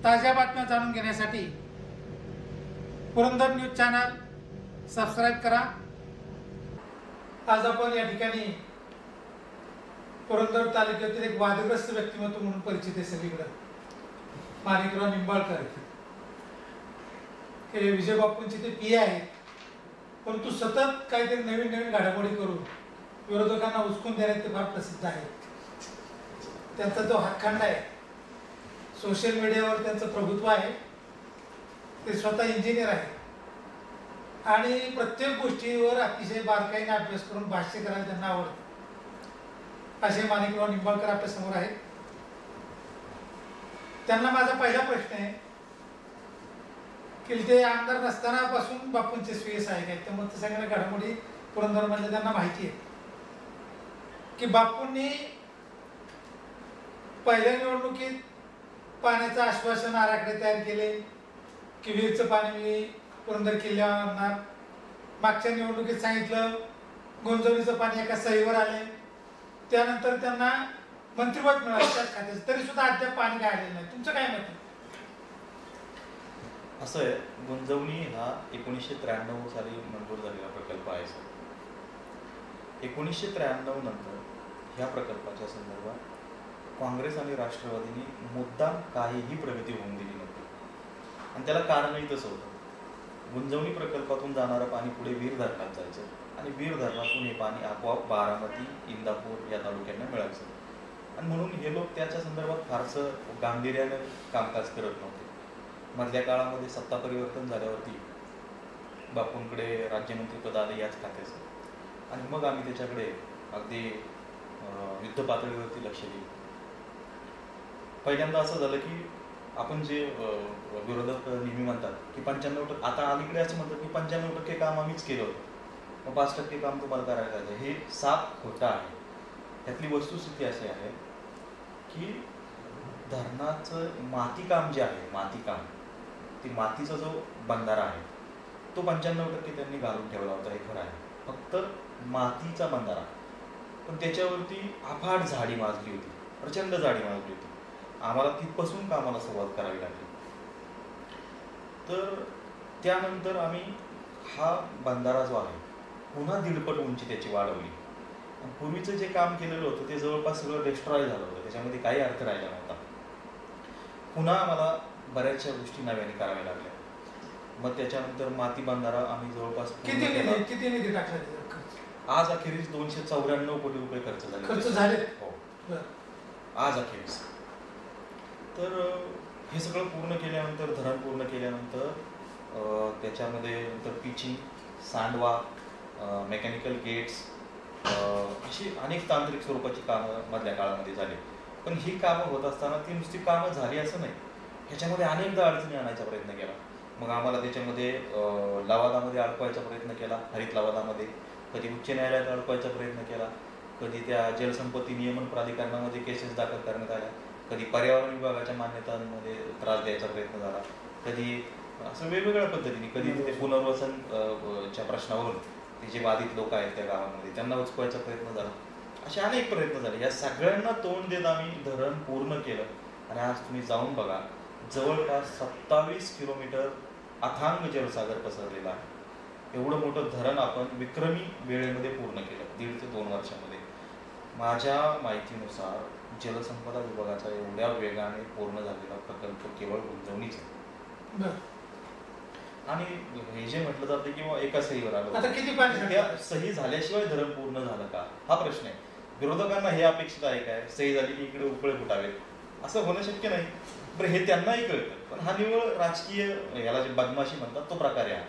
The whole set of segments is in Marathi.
ताज्या बातम्या जाणून घेण्यासाठी पुरंदर न्यूज चॅनल सबस्क्राईब करा। आज आपण या ठिकाणी पुरंदर तालुक्यातील एक वादग्रस्त व्यक्तिमत्व म्हणून परिचित आहे सगळीकडे, माणिकराव निंबाळकर हे विजय बापूंचे ते पी आहेत, परंतु सतत काहीतरी नवीन नवीन घडामोडी करून विरोधकांना उचकून देण्यात ते फार प्रसिद्ध आहेत। त्यांचा जो हातखंडा आहे, सोशल मीडियावर त्यांचं प्रभुत्व आहे, ते स्वतः इंजिनियर आहे आणि प्रत्येक गोष्टीवर अतिशय बारकाईने अभ्यास करून भाष्य करायला त्यांना आवडतं। असे माणिकराव निंबाळकर आपल्या समोर आहेत। त्यांना माझा पहिला प्रश्न आहे की ते आमदार नसतानापासून बापूंचे स्वीय सहाय्यक आहेत, त्यामुळे सगळ्या घडामोडी पुरंदरमध्ये त्यांना माहिती आहे की बापूंनी पहिल्या निवडणुकीत पाण्याचं आश्वासन आराखडे तयार केले की विहीरचं पाणी मी पुरंदर किल्ल्यावर आणणार। मागच्या निवडणुकीत सांगितलं गुंजवणीचं पाणी एका सहीवर आले, त्यानंतर त्यांना मंत्रिपद मिळालं त्याच खात्याचं, तरी सुद्धा अद्याप पाणी काय आलेलं नाही। तुमचं काय मत आहे? असं आहे, गुंजवणी हा 1993 साली मंजूर झालेला प्रकल्प आहे सर। 1993 नंतर ह्या प्रकल्पाच्या संदर्भात काँग्रेस आणि राष्ट्रवादींनी मुद्दाम काहीही प्रगती होऊन दिली नव्हती आणि त्याला कारणही तसं होतं। गुंजवणी प्रकल्पातून जाणारं पाणी पुढे वीर धरणात जायचं आणि वीर धरणातून हे पाणी आपोआप बारामती, इंदापूर या तालुक्यांना मिळायचं आणि म्हणून हे लोक त्याच्या संदर्भात फारसं गांभीर्यानं कामकाज करत नव्हते। मधल्या काळामध्ये सत्ता परिवर्तन झाल्यावरती बापूंकडे राज्यमंत्रीपद आले याच खात्याचं आणि मग आम्ही त्याच्याकडे अगदी युद्ध पातळीवरती लक्ष दिलं। पहिल्यांदा असं झालं की आपण जे विरोधक नेहमी म्हणतात की 95%, आता अलीकडे असं म्हणतात की 95% काम आम्हीच केलं होतं, मग 5% काम तुम्हाला करायला लागलं, हे साफ खोटं आहे। त्यातली वस्तुस्थिती अशी आहे की धरणाचं मातीकाम जे आहे, मातीकाम, ती मातीचा जो बंधारा आहे तो 95% त्यांनी घालून ठेवला होता, हे खरं आहे, फक्त मातीचा बंधारा, पण त्याच्यावरती अफाट झाडी माजली होती, प्रचंड झाडी माजली होती। आम्हाला तिथपासून कामाला सुरुवात करावी लागली। तर त्यानंतर आम्ही हा बंधारा जो आहे पुन्हा 1.5 उंची त्याची वाढवली आणि पूर्वीचं जे काम केलेलं होतं ते जवळपास सगळं डिस्ट्रॉय झालं होतं, त्याच्यामध्ये काही अर्थ राहिला नव्हता। पुन्हा आम्हाला बऱ्याचशा गोष्टी नव्याने कराव्या लागल्या। मग त्याच्यानंतर माती बंधारा आम्ही जवळपास किती निधी टाकला? आज अखेरीस 294 कोटी रुपये खर्च झाले हो आज अखेरीस। तर हे सगळं पूर्ण केल्यानंतर, धरण पूर्ण केल्यानंतर त्याच्यामध्ये नंतर पिचिंग, सांडवा, मेकॅनिकल गेट्स, अशी अनेक तांत्रिक स्वरूपाची कामं मधल्या काळामध्ये झाली। पण ही कामं होत असताना ती नुसती कामं झाली असं नाही, ह्याच्यामध्ये अनेकदा अडचणी आणायचा प्रयत्न केला। मग आम्हाला त्याच्यामध्ये लवादामध्ये अडकवायचा प्रयत्न केला, हरित लवादामध्ये, कधी उच्च न्यायालयात अडकवायचा प्रयत्न केला, कधी त्या जलसंपत्ती नियमन प्राधिकरणामध्ये केसेस दाखल करण्यात आल्या, कधी पर्यावरण विभागाच्या मान्यतांमध्ये त्रास द्यायचा प्रयत्न झाला, कधी असं वेगवेगळ्या पद्धतीने, कधी तिथे पुनर्वसन च्या प्रश्नावरून ते जे बाधित लोक आहेत त्या गावांमध्ये त्यांना उचकवायचा प्रयत्न झाला। असे अनेक प्रयत्न झाले। या सगळ्यांना तोंड देत आम्ही धरण पूर्ण केलं आणि आज तुम्ही जाऊन बघा, जवळपास 27 किलोमीटर अथांग जलसागर पसरलेला आहे। एवढं मोठं धरण आपण विक्रमी वेळेमध्ये पूर्ण केलं, 1.5 ते 2 वर्षामध्ये। माझ्या माहितीनुसार जलसंपदा विभागाचा एवढ्या वेगाने पूर्ण झालेला प्रकल्प केवळ गुंजवणीच आहे। आणि हे जे म्हटलं जातं की एका सहीवर आलं, त्या सही झाल्याशिवाय धरण पूर्ण झालं का हा प्रश्न आहे। विरोधकांना हे अपेक्षित आहे काय, सही झाली की इकडे उपळे फुटावेत, असं होणं शक्य नाही। बरं, हे त्यांनाही कळतं, पण हा निव्वळ राजकीय, याला जे बदमाशी म्हणतात तो प्रकार आहे।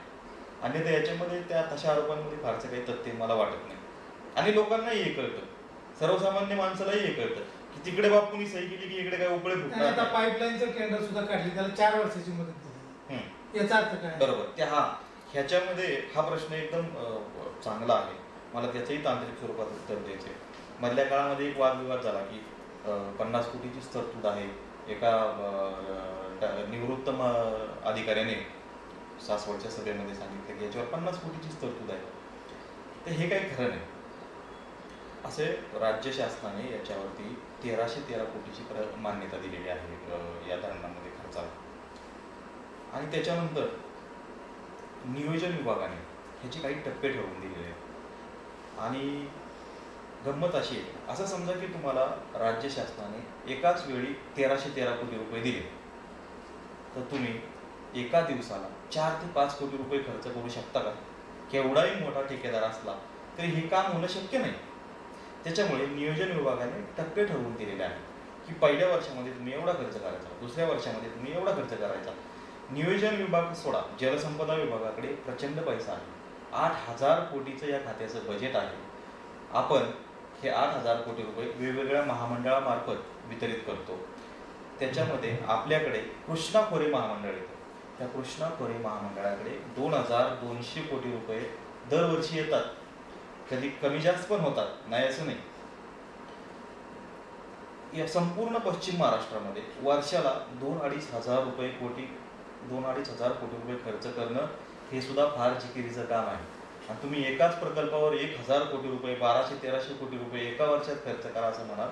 अन्यथा याच्यामध्ये त्या तशा आरोपांमध्ये फारसं काही तथ्य मला वाटत नाही आणि लोकांनाही हे कळतं, सर्वसामान्य माणसालाही हे कळतं की तिकडे बापूंनी सही केली की इकडे काय उपळे फुटणार। आता पाईपलाईनचं टेंडर सुद्धा काढली, त्याला 4 वर्षाची मुदत दिली, याचा अर्थ काय? बरोबर, त्या ह्याच्यामध्ये हा प्रश्न एकदम चांगला आहे, मला त्याचंही तांत्रिक स्वरूपात उत्तर द्यायचे। मधल्या काळामध्ये एक वादविवाद झाला की 50 कोटीचीच तरतूद आहे, एका निवृत्त अधिकाऱ्याने सासवडच्या सभेमध्ये सांगितलं की याच्यावर 50 कोटीचीच तरतूद आहे, तर हे काही खरं नाही। असे राज्य शासनाने याच्यावरती 1313 कोटीची मान्यता दिलेली आहे या धरणामध्ये खर्चाला। आणि त्याच्यानंतर नियोजन विभागाने ह्याचे काही टप्पे ठरवून दिलेले आहेत. आणि गंमत अशी आहे, असं समजा की तुम्हाला राज्य शासनाने एकाच वेळी 1313 कोटी रुपये दिले, तर तुम्ही एका दिवसाला 4 ते 5 कोटी रुपये खर्च करू शकता का? केवढाही मोठा ठेकेदार असला तरी हे काम होणं शक्य नाही. त्याच्यामुळे नियोजन विभागाने टप्पे ठरवून दिलेले आहेत की पहिल्या वर्षामध्ये तुम्ही एवढा खर्च करायचा, दुसऱ्या वर्षामध्ये तुम्ही एवढा खर्च करायचा. नियोजन विभाग सोडा, जलसंपदा विभागाकडे प्रचंड पैसा आहे. 8,000 कोटीचं या खात्याचं बजेट आहे. आपण हे 8,000 कोटी रुपये वेगवेगळ्या महामंडळामार्फत वितरित करतो. त्याच्यामध्ये आपल्याकडे कृष्णा खोरे महामंडळ येतं. त्या कृष्णा खोरे महामंडळाकडे 2,200 कोटी रुपये दरवर्षी येतात. कधी कमी जास्त पण होतात, नाही असं नाही. या संपूर्ण पश्चिम महाराष्ट्रामध्ये वर्षाला 2,500 कोटी रुपये खर्च करणं हे सुद्धा फार जिकिरीचं काम आहे. आणि तुम्ही एकाच प्रकल्पावर 1,000 कोटी रुपये, 1200-1300 कोटी रुपये एका वर्षात खर्च करा असं म्हणाल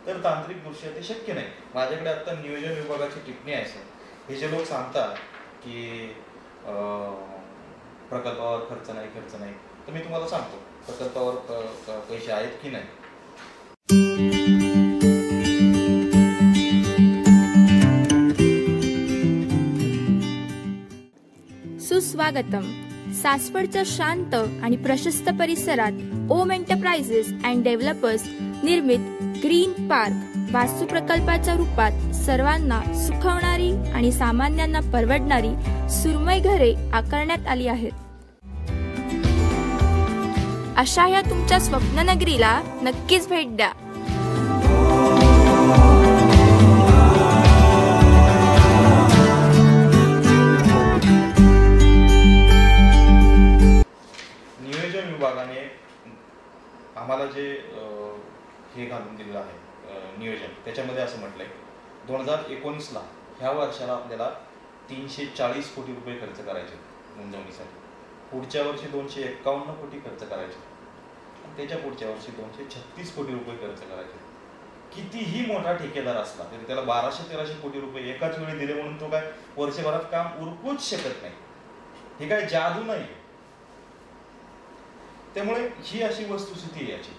तर तांत्रिकदृष्ट्या ते शक्य नाही. माझ्याकडे आता नियोजन विभागाची टिप्पणी आहे सर. हे जे लोक सांगतात की प्रकल्पावर खर्च नाही, तर मी तुम्हाला सांगतो प्रकल्पावर पैसे आहेत की नाही. सुस्वागतम. सासवडच्या शांत आणि प्रशस्त परिसरात ओम एंटरप्राइजेस अँड डेव्हलपर्स निर्मित ग्रीन पार्क वास्तू प्रकल्पाच्या रूपात सर्वांना सुखवणारी आणि सामान्यांना परवडणारी सुरमई घरे आकारण्यात आली आहेत. अशा या तुमच्या स्वप्ननगरीला नक्कीच भेट द्या. नियोजन विभागाने आम्हाला जे हे घालून दिलेलं आहे नियोजन, त्याच्यामध्ये असं म्हटलंय 2019ला ह्या वर्षाला आपल्याला 340 कोटी रुपये खर्च करायचे गुंतवणुकीसाठी. पुढच्या वर्षी 251 कोटी खर्च करायचे. त्याच्या पुढच्या वर्षी 236 कोटी रुपये खर्च करायचे. कितीही मोठा ठेकेदार असला तरी त्याला 1200-1300 कोटी रुपये एकाच वेळी दिले म्हणून तो काय वर्षभरात काम उरकूच शकत नाही. हे काय जादू नाही. त्यामुळे ही अशी वस्तुस्थिती आहे याची.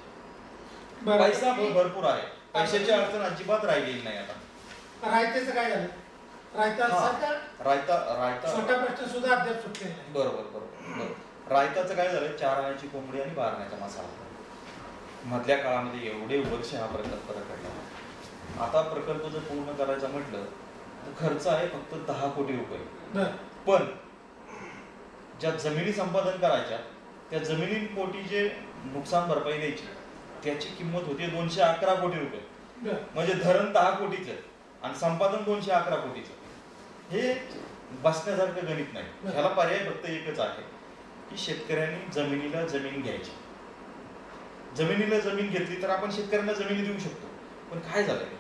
पैसा भरपूर आहे, पैशाची अडचण अजिबात राहिलेली नाही. आता रायतेचं काय झालं? रायता छोटा प्रश्न सुद्धा अद्याप सुटलेला नाही. बरोबर. रायताचं काय झालं? 4 आण्याची कोंबडी आणि 12 आण्याचा मसाला. मधल्या काळामध्ये एवढे वर्ष हा प्रकल्प रखडला. आता प्रकल्प जर पूर्ण करायचा म्हटलं तर खर्च आहे फक्त 10 कोटी रुपये. पण ज्या जमिनी संपादन करायच्या त्या जमिनींपोटी जे नुकसान भरपाई द्यायची त्याची किंमत होती 211 कोटी रुपये. म्हणजे धरण 10 कोटीचं आणि संपादन 211 कोटीचं. हे बसण्यासारखं गणित नाही. ह्याला पर्याय फक्त एकच आहे की शेतकऱ्यांनी जमिनीला जमीन घ्यायची. जमिनीला जमीन घेतली तर आपण शेतकऱ्यांना जमिनी देऊ शकतो. पण काय झालंय,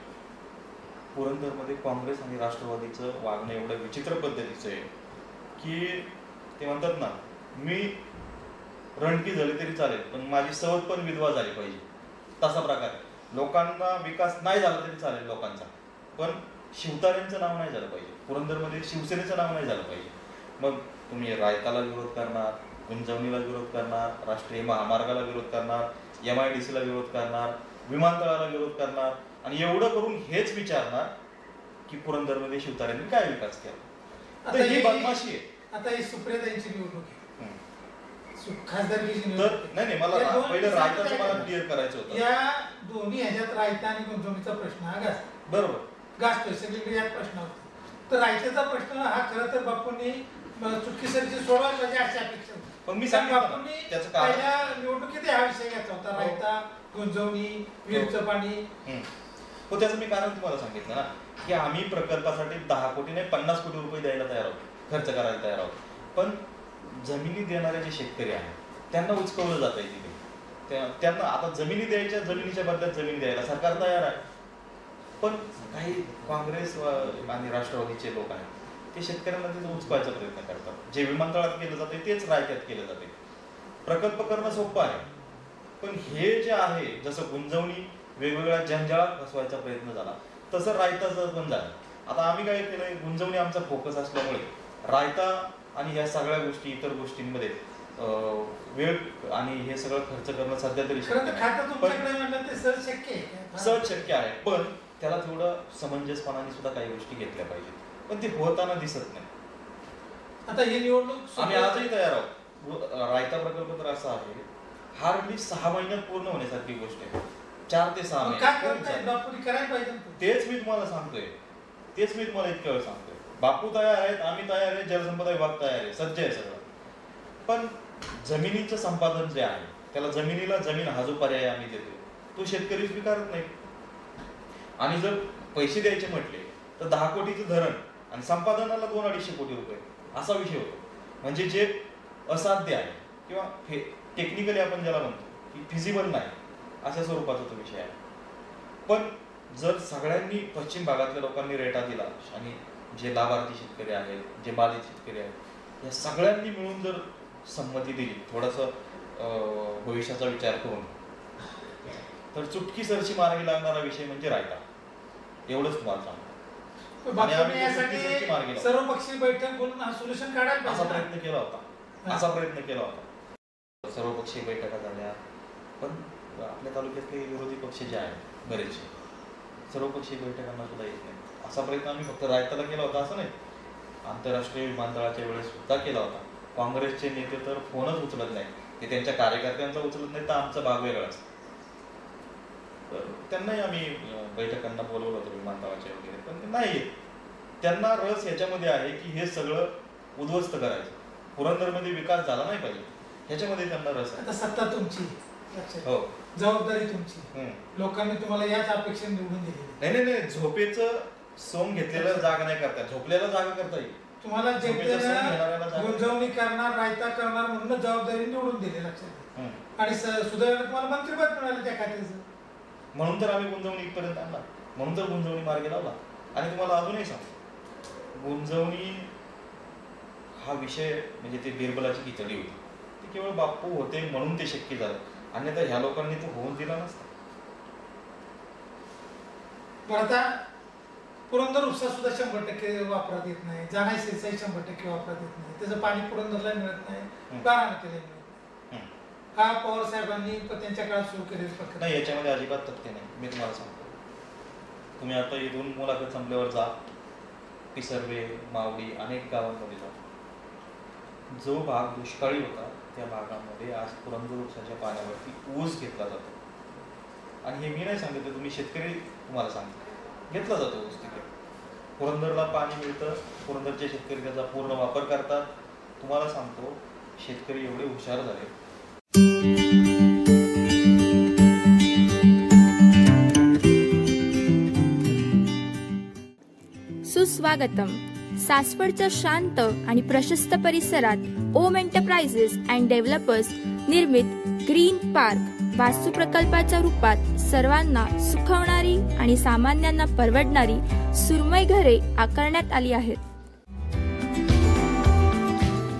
पुरंदरमध्ये काँग्रेस आणि राष्ट्रवादीचं वागणं एवढं विचित्र पद्धतीचं आहे की ते म्हणतात ना, मी रणकी झाले तरी चालेल पण माझी सवत पण विधवा झाली पाहिजे. तसा प्रकार. लोकांना विकास नाही झाला तरी चालेल लोकांचा, पण शिवतारेंचं नाव नाही झालं पाहिजे. पुरंदरमध्ये शिवसेनेचं नाव नाही झालं पाहिजे. मग तुम्ही रायताला विरोध करणार, गुंजवणीला विरोध करणार, राष्ट्रीय महामार्गाला विरोध करणार, MIDCला विरोध करणार, विमानतळाला विरोध करणार आणि एवढं करून हेच विचारणार की पुरंदरमध्ये शिवतारेंनी काय विकास केला. तर ही बदमाशी आहे. आता ही सुप्रियाताईंची निवडणूक आहे. खासदारकीची निवडणूक नाही. मला पहिलं रायताचं मला क्लिअर करायचं होतं. या दोन्ही ह्याच्यात रायता आणि गुंतवणुकीचा प्रश्न हा गाजतो. बरोबर गाजतोय सगळीकडे यात प्रश्न होतो. तर रायताचा प्रश्न हा खरं तर बापूंनी चुटकीसरची सोडवायला पाहिजे अशी अपेक्षा होती. पण मी बापूंनी त्याचं कारण पहिल्या निवडणुकीत हा विषय घ्यायचा होता. रायता, गुंजवणी, विहिरीचं पाणी. हो, त्याचं मी कारण तुम्हाला सांगितलं ना की आम्ही प्रकल्पासाठी 10 कोटी नाही 50 कोटी रुपये द्यायला तयार आहोत, खर्च करायला तयार आहोत. पण जमिनी देणारे जे शेतकरी आहेत त्यांना उचकवलं जात आहे तिथे. त्यांना आता जमिनी द्यायच्या, जमिनीच्या बदल्यात जमीन द्यायला सरकार तयार आहे. पण काही काँग्रेस आणि राष्ट्रवादीचे लोक आहेत ते शेतकऱ्यांना तिथं उचकायचा प्रयत्न करतात. जे विमानतळात केलं जाते तेच रायत्यात केलं जाते. प्रकल्प करणं सोपं आहे, पण हे जे आहे जसं गुंजवणी वेगवेगळ्या जंजाळात फसवायचा प्रयत्न झाला तसं रायताचं पण झालं. आता आम्ही काय केलंय, गुंजवणी आमचा फोकस असल्यामुळे रायता आणि ह्या सगळ्या गोष्टी इतर गोष्टींमध्ये वेळ आणि हे सगळं खर्च करणं सध्या तरी खरं तर खातं तुमच्याकडे म्हणलं ते सहज शक्य आहे. सहज शक्य आहे, पण त्याला थोडं समंजसपणाने सुद्धा काही गोष्टी घेतल्या पाहिजेत, पण ते होताना दिसत नाही. आता ही निवडणूक आम्ही आजही तयार आहोत. रायता प्रकल्प तर असा आहे, हार्डली 6 महिन्यात पूर्ण होण्यासारखी गोष्ट आहे. 4 ते 6 काय करताय बापूनी करायला पाहिजे ना. तेच मी तुम्हाला सांगतोय, तेच मी तुम्हाला इतक्या वेळ सांगतोय. बापू तयार आहेत, आम्ही तयार आहे, जलसंपदा विभाग तयार आहे, सज्ज आहे सगळं. पण जमिनीचं संपादन जे आहे, त्याला जमिनीला जमीन हा जो पर्याय आम्ही देतो तो शेतकरी स्वीकारत नाही. आणि जर पैसे द्यायचे म्हटले तर 10 कोटीचं धरण आणि संपादनाला 200-250 कोटी रुपये असा विषय होतो. म्हणजे जे असाध्य आहे किंवा टेक्निकली आपण ज्याला म्हणतो की फिजिबल नाही अशा स्वरूपाचा तो विषय आहे. पण जर सगळ्यांनी पश्चिम भागातल्या लोकांनी रेटा दिला आणि जे लाभार्थी शेतकरी आहेत, जे बाधित शेतकरी आहेत, या सगळ्यांनी मिळून जर संमती दिली, थोडंसं भविष्याचा विचार करून, तर चुटकी सरशी मार्गी लागणारा विषय म्हणजे रायता. एवढंच तुम्हाला सांगतो. यासाठी सर्वपक्षीय बैठक बोलून हा सोल्युशन काढायला असा प्रयत्न केला होता. सर्वपक्षीय बैठका झाल्या, पण आपल्या तालुक्यातले विरोधी पक्ष जे आहेत बरेचसे सर्वपक्षीय बैठकांना सुद्धा येत नाही. असा प्रयत्न आम्ही फक्त रायताला केला होता असं नाही, आंतरराष्ट्रीय विमानतळाच्या वेळेस सुद्धा केला होता. काँग्रेसचे नेते तर फोनच उचलत नाही, ते त्यांच्या कार्यकर्त्यांचा उचलत नाही, तर आमचा भाग वेगळाच. तर त्यांनाही आम्ही बैठकांना बोलवलं होतं विमानतळाच्या वगैरे, पण ते नाही येत. त्यांना रस याच्यामध्ये आहे की हे सगळं उद्ध्वस्त करायचं, पुरंदरमध्ये विकास झाला नाही पाहिजे, ह्याच्यामध्ये त्यांना रस आहे. आता सत्ता तुमची, हो, जबाबदारी तुमची, लोकांनी तुम्हाला याच अपेक्षा निवडून दिली. नाही, झोपेचं सोंग घेतलेलं जागा नाही करता, झोपलेला जागा करता येईल. तुम्हाला गुंजवणी करणार, रायता करणार म्हणून जबाबदारी निवडून दिली लक्षात. आणि सुदैवाने तुम्हाला मंत्रिपद मिळालं त्या खात्याचं, म्हणून तर आम्ही गुंजवणी इथपर्यंत आणला, म्हणून तर गुंजवणी मार्गे लावला. आणि तुम्हाला अजूनही सांगतो, गुंजवणी हा विषय म्हणजे ते बिरबलाची खिचडी होती, ती केवळ बापू होते म्हणून ते शक्य झालं, अन्यथा ह्या लोकांनी तो होऊन दिला नसता. पण आता पुरंदर उपसा सुद्धा 100% वापरात येत नाही, जाणाई सिंचाई 100% वापरात येत नाही, त्याचं पाणी पुरंदरला मिळत नाही, बारामतीला मिळत नाही. हा पवार साहेबांनी त्यांच्या काळात सुरू केलेला प्रकार नाही, याच्यामध्ये अजिबात तथ्य नाही. मी तुम्हाला सांगतो, तुम्ही आता इथून मुलाखत संपल्यावर जा, पिसर्वे, मावडी अनेक गावांमध्ये जा, जो भाग दुष्काळी होता त्या भागामध्ये आज पुरंदर उपसाच्या पाण्यावरती ऊस घेतला जातो. आणि हे मी नाही सांगितलं, तुम्ही शेतकरी तुम्हाला सांगतो, घेतला जातो ऊस तिथे. पुरंदरला पाणी मिळतं, पुरंदरचे शेतकरी त्याचा पूर्ण वापर करतात. तुम्हाला सांगतो, शेतकरी एवढे हुशार झाले. सुस्वागतम. सासवडच्या शांत आणि प्रशस्त परिसरात ओम एंटरप्राइजेस अँड डेव्हलपर्स निर्मित ग्रीन पार्क वास्तू प्रकल्पाच्या रूपात सर्वांना सुखवणारी आणि सामान्यांना परवडणारी सुरमई घरे आकारण्यात आली आहेत.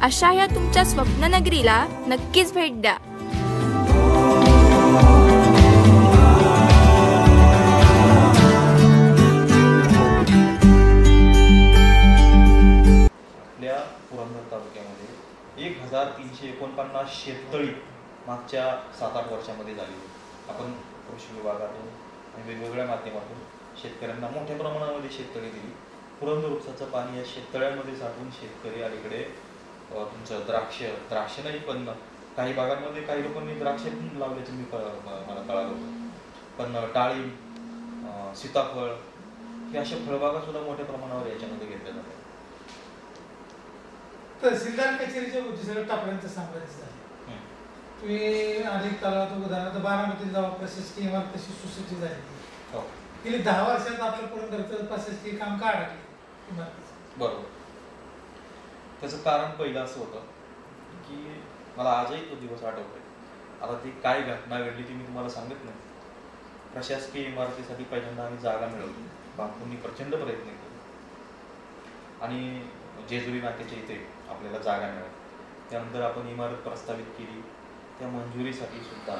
अशा या तुमच्या स्वप्ननगरीला नक्कीच भेट द्या. आपल्या पुरंदर तालुक्यामध्ये 1349 शेततळी मागच्या 7-8 वर्षामध्ये झाली. आपण कृषी विभागातून आणि वेगवेगळ्या माध्यमातून शेतकऱ्यांना मोठ्या प्रमाणामध्ये शेततळी दिली. पुरंदर उपसाचं पाणी या शेततळ्यांमध्ये साठवून शेतकरी अलीकडे तुमचं द्राक्ष नाही, पण काही भागांमध्ये काही लोकांनी द्राक्ष लावल्याचं मला कळालं होतं. पण डाळिंब, सीताफळ हे अशा फळबागा सुद्धा मोठ्या प्रमाणावर याच्यामध्ये घेतल्या जातात. तहसीलदार कचेरीच्या भोवती सगळं टापड्यांचं साम्राज्य झालं. तुम्ही अनेक तलावात उदाहरणार्थ बारामतीत जावा, प्रशासकीय इमारत तशी सुसज्जित झाली. गेली 10 वर्षात आपलं पुरंदरचं प्रशासकीय काम का अडकले इमारतीचं? बरोबर. त्याचं कारण पहिलं असं होतं की मला आजही तो दिवस आठवतोय. आता ती काय घटना घडली ती मी तुम्हाला सांगत नाही. प्रशासकीय इमारतीसाठी पहिल्यांदा आम्ही जागा मिळवली, बापूंनी प्रचंड प्रयत्न केले आणि जेजुरी नाक्याच्या इथे आपल्याला जागा मिळाली. त्यानंतर आपण इमारत प्रस्तावित केली, त्या मंजुरीसाठी सुद्धा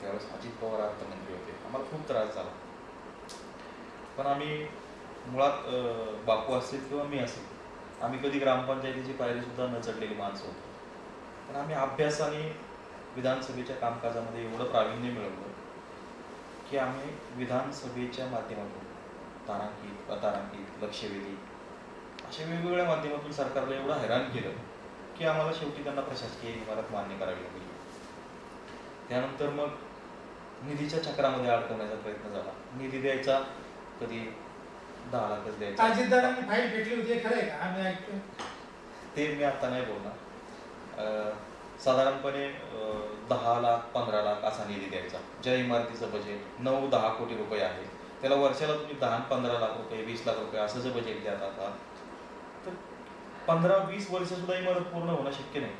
त्यावेळेस अजित पवार अर्थमंत्री होते. आम्हाला खूप त्रास झाला, पण आम्ही मुळात बापू असेल किंवा मी असेल आम्ही कधी ग्रामपंचायतीची पायरी सुद्धा न चढलेली माणसं होतो, पण आम्ही अभ्यासाने विधानसभेच्या कामकाजामध्ये एवढं प्रावीण्य मिळवलं की आम्ही विधानसभेच्या माध्यमातून तारांकित, अतारांकित, लक्षवेधी अशा वेगवेगळ्या माध्यमातून सरकारला एवढं हैराण केलं की आम्हाला शेवटी त्यांना प्रशासकीय इमारत मान्य करावी लागली. त्यानंतर मग निधीच्या चक्रामध्ये अडकवण्याचा प्रयत्न झाला. निधी द्यायचा, कधी 10 लाखच द्यायचा. अजितदारांनी फाईल भेटली होती, खरं आहे का? आम्ही ऐकतो ते मी आता नाही बोलणार. साधारणपणे 10 लाख 15 लाख असा निधी द्यायचा. ज्या इमारतीचं बजेट 9-10 कोटी रुपये आहे, त्याला वर्षाला तुम्ही 10-15 लाख रुपये, 20 लाख रुपये असं जर बजेट द्यात आता, तर 15-20 वर्ष सुद्धा इमारत पूर्ण होणं शक्य नाही.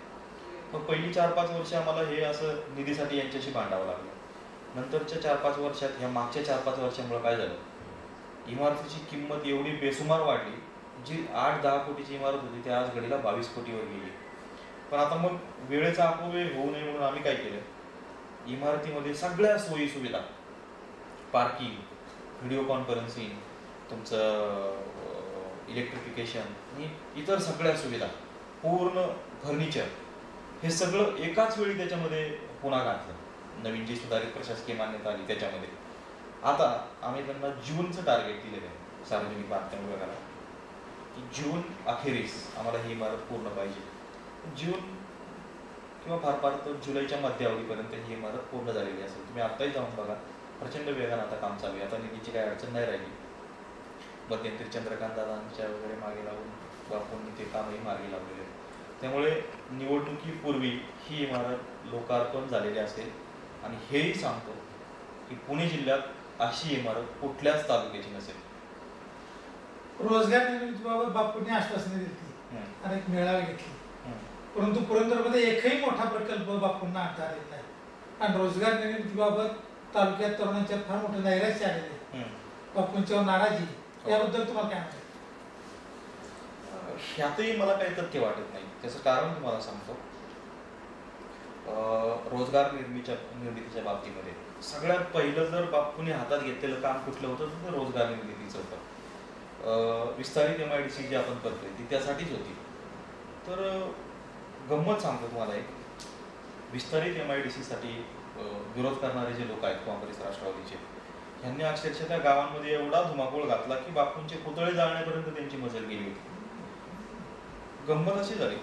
मग पहिली 4-5 वर्ष आम्हाला हे असं निधीसाठी यांच्याशी भांडावं लागलं. नंतरच्या 4-5 वर्षात, ह्या मागच्या 4-5 वर्षांमुळे काय झालं, इमारतीची किंमत एवढी बेसुमार वाढली, जी 8-10 कोटीची इमारत होती ती आज घडीला 22 कोटीवर गेली. पण आता मग वेळेचा अपव्यय होऊ नये म्हणून आम्ही काय केलं, इमारतीमध्ये सगळ्या सोयी सुविधा, पार्किंग, व्हिडिओ कॉन्फरन्सिंग, तुमचं इलेक्ट्रिफिकेशन आणि इतर सगळ्या सुविधा, पूर्ण फर्निचर, हे सगळं एकाच वेळी त्याच्यामध्ये पुन्हा घातलं. नवीन जी सुधारित प्रशासकीय मान्यता आली त्याच्यामध्ये. आता आम्ही त्यांना जूनचं टार्गेट दिलेलं आहे सार्वजनिक बांधकाम विभागाला, की जून अखेरीस आम्हाला ही इमारत पूर्ण पाहिजे. जून किंवा फार तर जुलैच्या मध्यावधीपर्यंत ही इमारत पूर्ण झालेली असेल. तुम्ही आत्ताही जाऊन बघा, प्रचंड वेगानं आता काम चालू आहे. आता निधीची काही अडचण नाही राहिली. मध्यंतरी चंद्रकांत दादांच्या वगैरे मागे लावून बापूंनी ते कामही मार्गी लावलेले आहे. त्यामुळे निवडणुकीपूर्वी ही इमारत लोकार्पण झालेली असेल. आणि हेही सांगतो की पुणे जिल्ह्यात अशी इमारत कुठल्याच तालुक्याची नसेल. रोजगार निर्मितीबाबत बापूंनी आश्वासने दिली आणि एक मेळावे घेतले, परंतु पुरंदरमध्ये एकही मोठा प्रकल्प बापूंना आणता आलेला नाही. आणि रोजगार निर्मितीबाबत तालुक्यात तरुणांच्या फार मोठं नैराश्य आलेलं आहे. बापूंच्यावर नाराजी, याबद्दल तुम्हाला काय म्हणतात? ह्यातही मला काही तथ्य वाटत नाही. त्याचं कारण तुम्हाला सांगतो. रोजगार निर्मितीच्या बाबतीमध्ये सगळ्यात पहिलं जर बापूंनी हातात घेतलेलं काम कुठलं होतं तर रोजगार निर्मितीचं होतं. विस्तारित MIDC जी आपण करतोय ती त्यासाठीच होती. तर गंमत सांगतो तुम्हाला एक, विस्तारित MIDC साठी विरोध करणारे जे लोक आहेत काँग्रेस राष्ट्रवादीचे, यांनी अक्षरशः त्या गावांमध्ये एवढा धुमाकूळ घातला की बापूंचे पुतळे जाळण्यापर्यंत त्यांची मजल गेली होती. गंमत अशी झाली,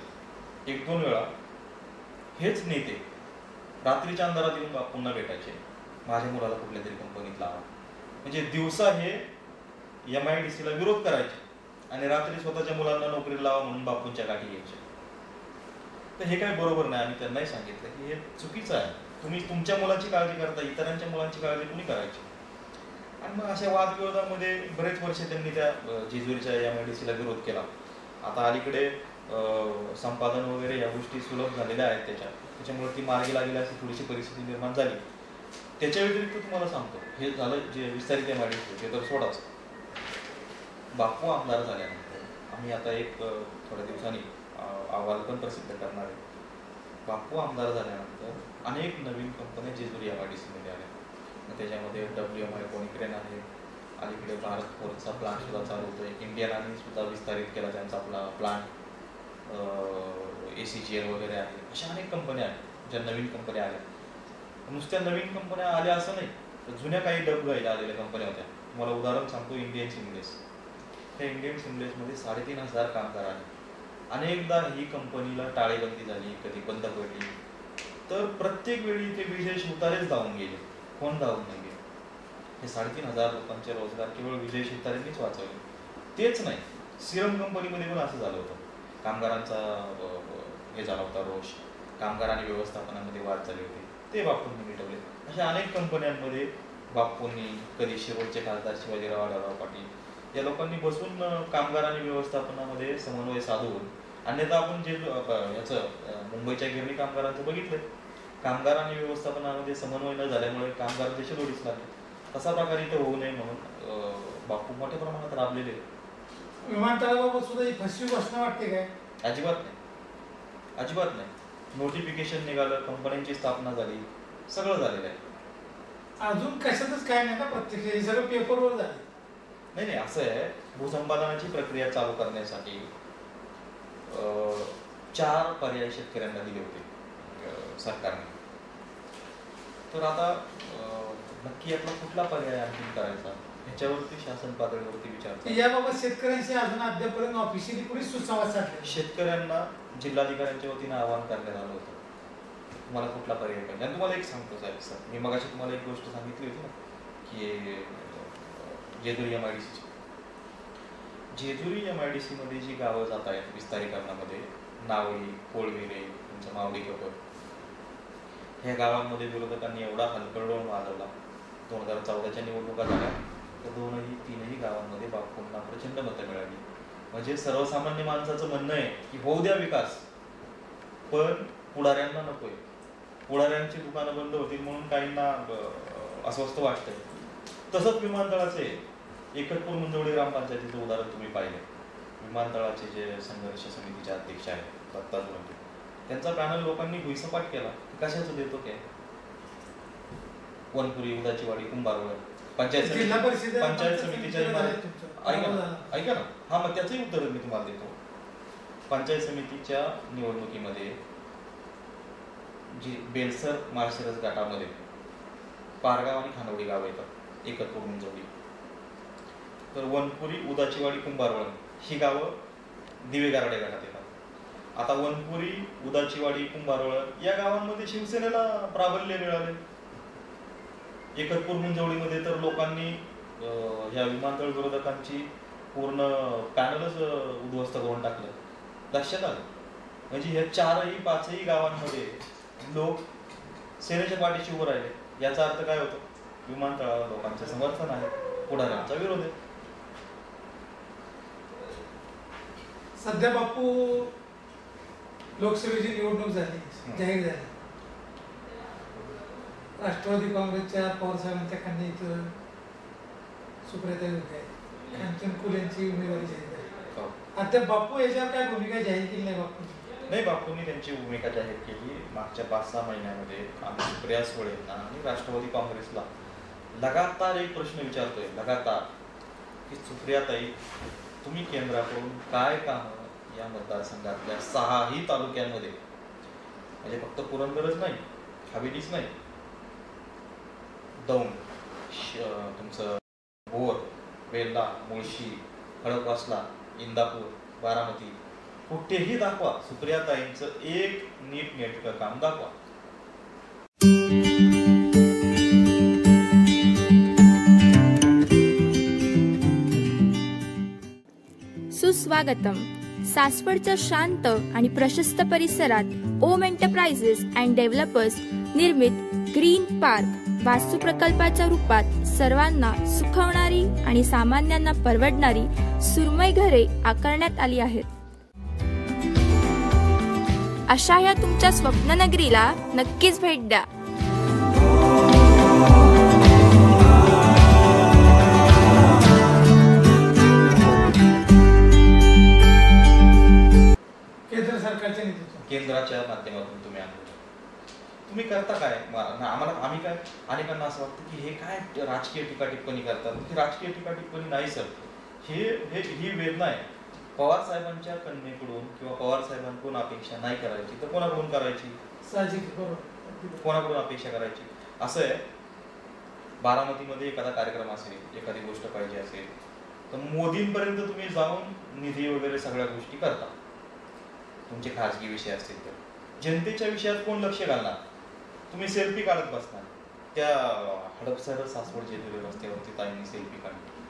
1-2 वेळा हेच नेते रात्रीच्या अंधारात येऊन बापूंना भेटायचे, माझ्या मुलाला कुठल्या तरी कंपनीत लावा. म्हणजे दिवसा हे MIDCला विरोध करायचे आणि रात्री स्वतःच्या मुलांना नोकरीला लावा म्हणून बापूंच्या गाठी घ्यायचे. तर हे काय बरोबर नाही. आम्ही त्यांनाही सांगितलं की हे चुकीचं आहे. तुम्ही तुमच्या मुलाची काळजी करता, इतरांच्या मुलांची काळजी कुणी करायची? आणि मग अशा वादविरोधामध्ये बरेच वर्ष त्यांनी त्या जेजुरीच्या MIDCला विरोध केला. आता अलीकडे संपादन वगैरे या गोष्टी सुलभ झालेल्या आहेत त्याच्यामुळे ती मार्गी लागेल अशी थोडीशी परिस्थिती निर्माण झाली. त्याच्या व्यतिरिक्त तुम्हाला सांगतो, हे झालं जे विस्तारित MIDC ते तर सोडाच. बापू आमदार झाल्यानंतर आम्ही आता एक थोड्या दिवसांनी अहवाल पण प्रसिद्ध करणार आहे. बापू आमदार झाल्यानंतर अनेक नवीन कंपन्या जेजुरी MIDCमध्ये आल्या. त्याच्यामध्ये WMI कोणिक्रेन आहे, अलीकडे भारत फोर्सचा प्लांट सुद्धा चालू होतोय. इंडियनाने सुद्धा विस्तारित केला त्यांचा आपला प्लांट. ACGL वगैरे आहे. अशा अनेक कंपन्या आहेत ज्या नवीन कंपन्या आल्या. नुसत्या नवीन कंपन्या आल्या असं नाही, तर जुन्या काही डब घ्यायला आलेल्या कंपन्या होत्या. तुम्हाला उदाहरण सांगतो, इंडियन सिमलेस. त्या इंडियन सिमलेसमध्ये 3,500 कामगार आले. अनेकदा ही कंपनीला टाळेबंदी झाली, कधी बंद पडली, तर प्रत्येक वेळी ते विजय शिवतारेच धावून गेले, कोण धावून नाही गेले. हे 3,500 लोकांचे रोजगार केवळ विजय शिवतारेंनीच वाचवले. तेच नाही, सिरम कंपनीमध्ये पण असं झालं होतं. कामगारांचा हे झाला होता रोष, कामगारांनी व्यवस्थापनामध्ये वाद झाली होती, ते बापूंनी मिटवले. अशा अनेक कंपन्यांमध्ये बापूंनी, कधी शिरोडचे खासदार शिवाजीराव आढळराव पाटील या लोकांनी बसून कामगारांनी व्यवस्थापनामध्ये समन्वय साधून, अन्यथा आपण जे याचं मुंबईच्या गिरणी कामगारांचं बघितलं, कामगार आणि व्यवस्थापनामध्ये समन्वय न झाल्यामुळे कामगार देशोधडीस लागले. तसा प्रकार इथे होऊ नये म्हणून बापू मोठ्या प्रमाणात राबलेले. विमानतळाबाबत सुद्धा ही फसवी घोषणा वाटते काय? अजिबात नाही, अजिबात नाही. नोटिफिकेशन निघालं, कंपन्यांची स्थापना झाली, सगळं झालेलं आहे. अजून कशातच काय नाही ना, प्रत्यक्ष हे सगळं पेपरवर झाले. नाही, असं आहे, भूसंपादनाची प्रक्रिया चालू करण्यासाठी 4 पर्याय शेतकऱ्यांना दिले होते सरकारने. तर आता नक्की यातला कुठला पर्याय आणखी करायचा ह्याच्यावरती शासन पातळीवरती विचार चालू आहे. याबाबत शेतकऱ्यांशी अजून अद्यापर्यंत ऑफिशियली कोणी सुसंवाद साधला? शेतकऱ्यांना जिल्हाधिकाऱ्यांच्या वतीनं आवाहन करण्यात आलं होतं, तुम्हाला कुठला पर्याय पाहिजे. आणि तुम्हाला एक सांगतो साहेब, सर मी मगाशी तुम्हाला एक गोष्ट सांगितली होती ना की जेजुरी MIDC जेजुरी MIDC मध्ये जी गावं जात आहेत विस्तारीकरणामध्ये, नावळी, कोळविरे, तुमचं मावडी कपर, ह्या गावांमध्ये विरोधकांनी एवढा हलकल्लोळ माजवला. 2014च्या निवडणुका झाल्या तर 2-3 गावांमध्ये बापूंना प्रचंड मतं मिळाली. म्हणजे सर्वसामान्य माणसाचं म्हणणं आहे की होऊ द्या विकास, पण पुढाऱ्यांना नकोय. पुढाऱ्यांची दुकानं बंद होतील म्हणून काहींना अस्वस्थ वाटतंय. तसंच विमानतळाचे एकतपूर मुंजवडी ग्रामपंचायतीचं उदाहरण तुम्ही पाहिलं. विमानतळाचे जे संघर्ष समितीचे अध्यक्ष आहेत दत्ता जुलंके, त्यांचा पॅनल लोकांनी भुईसपाट केला. कशाचं देतो काय? वनपुरी, उदाचीवाडी, कुंभारवळ पंचायत समितीच्या ऐका ना, हा मग त्याचंही उत्तर मी तुम्हाला देतो. पंचायत समितीच्या निवडणुकीमध्ये जी बेलसर माळशिरस गटामध्ये पारगाव आणि खानवडी गाव येतात एकतपूर मुंजवडी. तर वनपुरी, उदाचीवाडी, कुंभारवळ ही गावं दिवेगारडे गटात येतात. आता वनपुरी, उदाचीवाडी, कुंभारवळ या गावांमध्ये शिवसेनेला प्राबल्य मिळाले. एकतपूर मुंजवडीमध्ये तर लोकांनी ह्या विमानतळ विरोधकांची पूर्ण पॅनलच उद्ध्वस्त करून टाकलं. लक्षात आलं? म्हणजे ह्या 4-5 गावांमध्ये लोक सेनेच्या पाठीशी उभं राहिले. याचा अर्थ काय होतो? विमानतळाला लोकांचं समर्थन आहे, पुढाऱ्यांचा विरोध आहे. सध्या बापू लोकसभेची निवडणूक झाली, जाहीर झाली. राष्ट्रवादी काँग्रेसच्या पवारसाहेबांच्या कन्या इथं सुप्रियाताई होत्या, कांचनकुल यांची उमेदवारी जाहीर झाली. आता बापू याच्यावर काय भूमिका जाहीर केली नाही? नाही, बापूंनी त्यांची भूमिका जाहीर केली. मागच्या 5-6 महिन्यामध्ये आम्ही सुप्रिया सुळेंना आणि राष्ट्रवादी काँग्रेसला लगातार एक प्रश्न विचारतोय, लगातार, की सुप्रियाताई तुम्ही केंद्राकडून काय कामं या मतदारसंघातल्या 6ही तालुक्यांमध्ये, म्हणजे फक्त पुरंदरच नाही, हवेलीच नाही, दौंड, तुमचं भोर, वेल्हा, मुळशी, खडकवासला, इंदापूर, बारामती, कुठेही दाखवा सुप्रियाताईंचं एक नीटनेटकं काम दाखवा. सुस्वागतम. सासवडच्या शांत आणि प्रशस्त परिसरात ओम एंटरप्राइजेस अँड डेव्हलपर्स निर्मित ग्रीन पार्क वास्तू प्रकल्पाच्या रूपात सर्वांना सुखवणारी आणि सामान्यांना परवडणारी सुरमई घरे आकारण्यात आली आहेत. अशा या तुमच्या स्वप्ननगरीला नक्कीच भेट द्या. केंद्र सरकारच्या नेतृत्वात, केंद्राच्या माध्यमातून तुम्ही आणलं. तुम्ही करता काय? आम्ही काय, अनेकांना असं वाटतं की हे काय राजकीय टीका टिप्पणी करतात. ही राजकीय टीका टिप्पणी नाही सर, ही वेदना आहे. पवार साहेबांच्या कन्येकडून किंवा पवार साहेबांकडून अपेक्षा नाही करायची तर कोणाकडून करायची? साहजिक, बरोबर. कोणाकडून अपेक्षा करायची? असं आहे, बारामतीमध्ये एखादा कार्यक्रम असेल, एखादी गोष्ट पाहिजे असेल तर मोदींपर्यंत तुम्ही जाऊन निधी वगैरे सगळ्या गोष्टी करता. तुमचे खाजगी विषय असतील तर जनतेच्या विषयात कोण लक्ष घालणार? तुम्ही सेल्फी काढत बसणार. त्या हडपसर सासवड जेजुरी रस्त्यावरती ताईंनी सेल्फी काढली,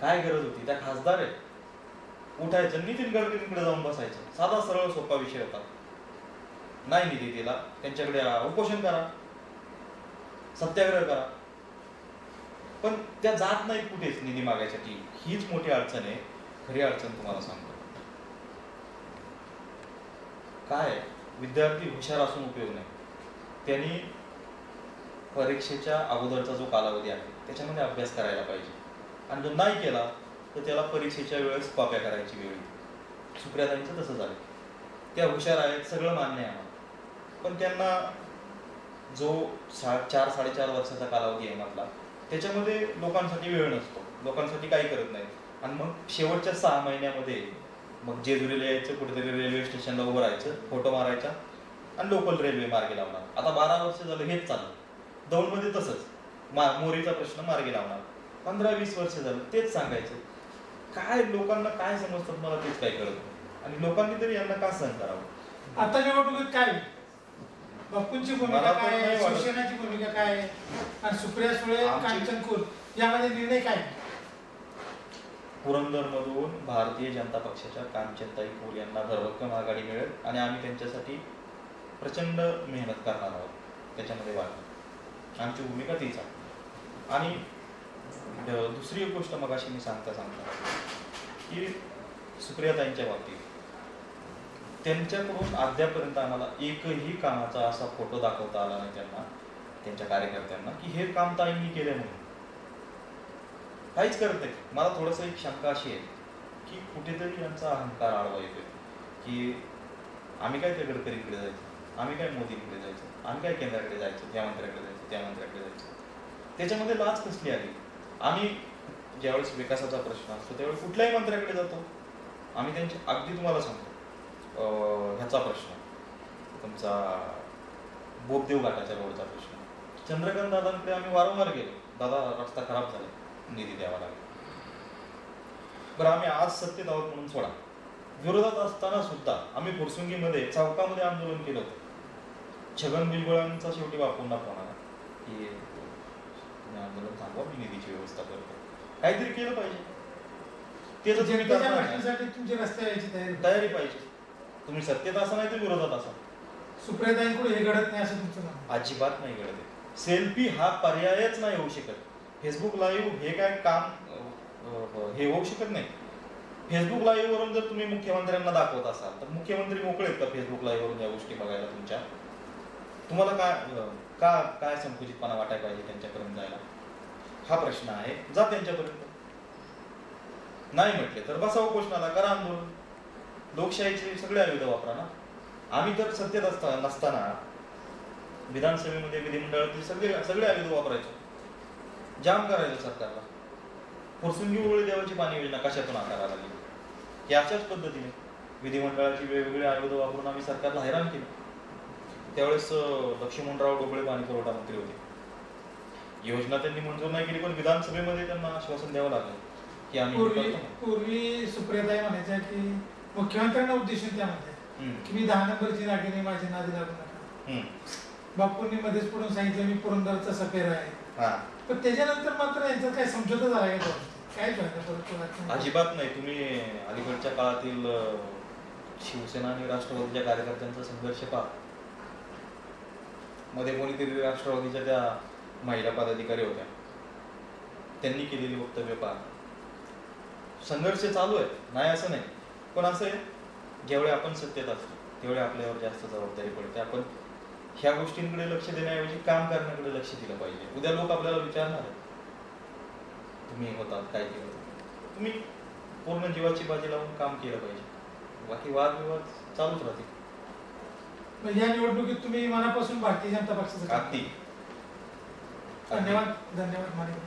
काय गरज होती? त्या खासदार आहे, उठायचं नितीन गडकरींकडे जाऊन बसायचं. साधा सरळ सोपा विषय होता. नाही निधी दिला, त्यांच्याकडे उपोषण करा, सत्याग्रह करा. पण त्या जात नाहीत कुठेच निधी मागायसाठी. हीच मोठी अडचण आहे. खरी अडचण तुम्हाला सांगतो काय, विद्यार्थी हुशार असून उपयोग नाही. त्यांनी परीक्षेच्या अगोदरचा जो कालावधी आहे त्याच्यामध्ये अभ्यास करायला पाहिजे, आणि जो नाही केला तर त्याला परीक्षेच्या वेळेस कॉप्या करायची वेळ येते. सुप्रियाताईंचं तसं झालं. त्या हुशार आहेत, सगळं मान्य आहे आम्हाला, पण त्यांना जो 4-4.5 वर्षाचा कालावधी आहे म्हटला त्याच्यामध्ये लोकांसाठी वेळ नसतो, लोकांसाठी काही करत नाही. आणि मग शेवटच्या 6 महिन्यामध्ये मग जेजुरीला यायचं, कुठेतरी रेल्वे स्टेशनला उभं राहायचं, फोटो मारायचा आणि लोकल रेल्वे मार्गे लावणार. आता 12 वर्ष झालं हेच चाललं. दौंडमध्ये तसंच मोरीचा प्रश्न मार्गे लावणार. 15-20 वर्ष झालं तेच सांगायचं. काय लोकांना काय समजतात मला तेच काय कळत नाही. आणि लोकांनी तरी यांना का सहन करावं? आता निवडणुकीत काय होईल? बापूंची भूमिका मला तर काय आहे, नाही वाटत. शिवसेनेची भूमिका काय आहे आणि सुप्रिया सुळे, आमची- कांचन कुल यामध्ये निर्णय काय? पुरंदरमधून भारतीय जनता पक्षाच्या कांचनताई कुल यांना भरभक्कम आघाडी मिळेल आणि आम्ही त्यांच्यासाठी प्रचंड मेहनत करणार आहोत. त्याच्यामध्ये वाढ आमची भूमिका तीच आहे. आणि दुसरी एक गोष्ट मगाशी मी सांगता की सुप्रियाताईंच्या बाबतीत त्यांच्याकडून अद्यापर्यंत आम्हाला एकही कामाचा असा फोटो दाखवता आला नाही त्यांना, त्यांच्या कार्यकर्त्यांना, की हे काम ताईंनी केले म्हणून. काहीच करत नाही. मला थोडंसं एक शंका अशी आहे की कुठेतरी यांचा अहंकार आडवा येतोय की आम्ही काय त्या गडकरीकडे जायचं, आम्ही काय मोदीकडे जायचं, आम्ही काय केंद्राकडे जायचं, त्या मंत्र्याकडे जायचं, त्या मंत्र्याकडे जायचं. त्याच्यामध्ये लाज कसली आली? आम्ही ज्यावेळेस विकासाचा प्रश्न असतो त्यावेळेस कुठल्याही मंत्र्याकडे जातो. आम्ही त्यांचे अगदी तुम्हाला सांगतो ह्याचा प्रश्न तुमचा बोपदेव घाटाच्या रोडचा प्रश्न, चंद्रकांत दादांकडे आम्ही वारंवार गेलो. दादा रस्ता खराब झाला, निधी द्यावा लागेल. बरं आम्ही आज सत्तेत आहोत म्हणून सोडा, विरोधात असताना सुद्धा आम्ही फुरसुंगीमध्ये चौकामध्ये आंदोलन केलं होतं. छगन भुजबळांचा शेवटी बापूंना फोन आला की तुम्ही आंदोलन थांबवा, मी निधीची व्यवस्था करतो. काहीतरी केलं पाहिजे. ते जर तुम्ही जनतेच्या करणार नाही, प्रश्नासाठी तुमची रस्ते यायची तयारी पाहिजे. तुम्ही सत्तेत असा नाही तर विरोधात असा. सुप्रियाताईंकडून हे घडत नाही असं तुमचं म्हणणं? अजिबात नाही घडत. सेल्फी हा पर्यायच नाही होऊ शकत. फेसबुक लाईव्ह हे काय काम हे होऊ शकत नाही. फेसबुक लाईव्ह वरून जर तुम्ही मुख्यमंत्र्यांना दाखवत असाल तर मुख्यमंत्री मोकळे आहेत का फेसबुक लाईव्ह वरून या गोष्टी बघायला? तुमच्या तुम्हाला काय संकुचितपणा वाटायला पाहिजे त्यांच्यापर्यंत जायला? हा प्रश्न आहे. जा त्यांच्यापर्यंत. नाही म्हटले तर बसा उपोषणाला, करा आंदोलन. लोकशाहीचे सगळे आयुध वापरा ना. आम्ही तर सत्तेत नसताना विधानसभेमध्ये विधिमंडळातील सगळे आयुध वापरायचो. जाम करायचं सरकारला. फुरसुंगी उरळी देवाची पाणी योजना कशातून आकाराला लागली? की अशाच पद्धतीने विधिमंडळाची वेगवेगळे आयुध वापरून आम्ही सरकारला हैराण केलं. त्यावेळेस लक्ष्मणराव ढोबळे पाणी पुरवठा मंत्री होते. योजना त्यांनी मंजूर नाही केली, पण विधानसभेमध्ये त्यांना आश्वासन द्यावं लागलं की आम्ही पूर्वी सुप्रियाताई म्हणायच्या की मुख्यमंत्र्यांना उद्देशून त्या म्हणतात की मी 10 नंबरची नाटी नाही, माझ्या नादी लागू नका. बापूंनी मध्येच पुढून सांगितलं मी पुरंदरचा सफेर आहे. पण त्याच्यानंतर मात्र यांचा काय समझोता झाला का? काय झालं? अजिबात नाही. तुम्ही अलीकडच्या काळातील शिवसेना आणि राष्ट्रवादीच्या कार्यकर्त्यांचा संघर्ष पहा. मध्ये कोणीतरी राष्ट्रवादीच्या त्या महिला पदाधिकारी होत्या, त्यांनी केलेली वक्तव्य पहा. संघर्ष चालू आहे, नाही असं नाही. पण असं आहे, जेवढे आपण सत्तेत असतो तेवढे आपल्यावर जास्त जबाबदारी पडते. आपण ह्या गोष्टींकडे लक्ष देण्याऐवजी काम करण्याकडे लक्ष दिलं पाहिजे. उद्या लोक आपल्याला विचारणार आहे तुम्ही होतात काय केलं. तुम्ही पूर्ण जीवाची बाजी लावून काम केलं पाहिजे. बाकी वादविवाद चालूच राहतील. या निवडणुकीत तुम्ही मनापासून भारतीय जनता पक्षाचा अगदी धन्यवाद. मान्यवर.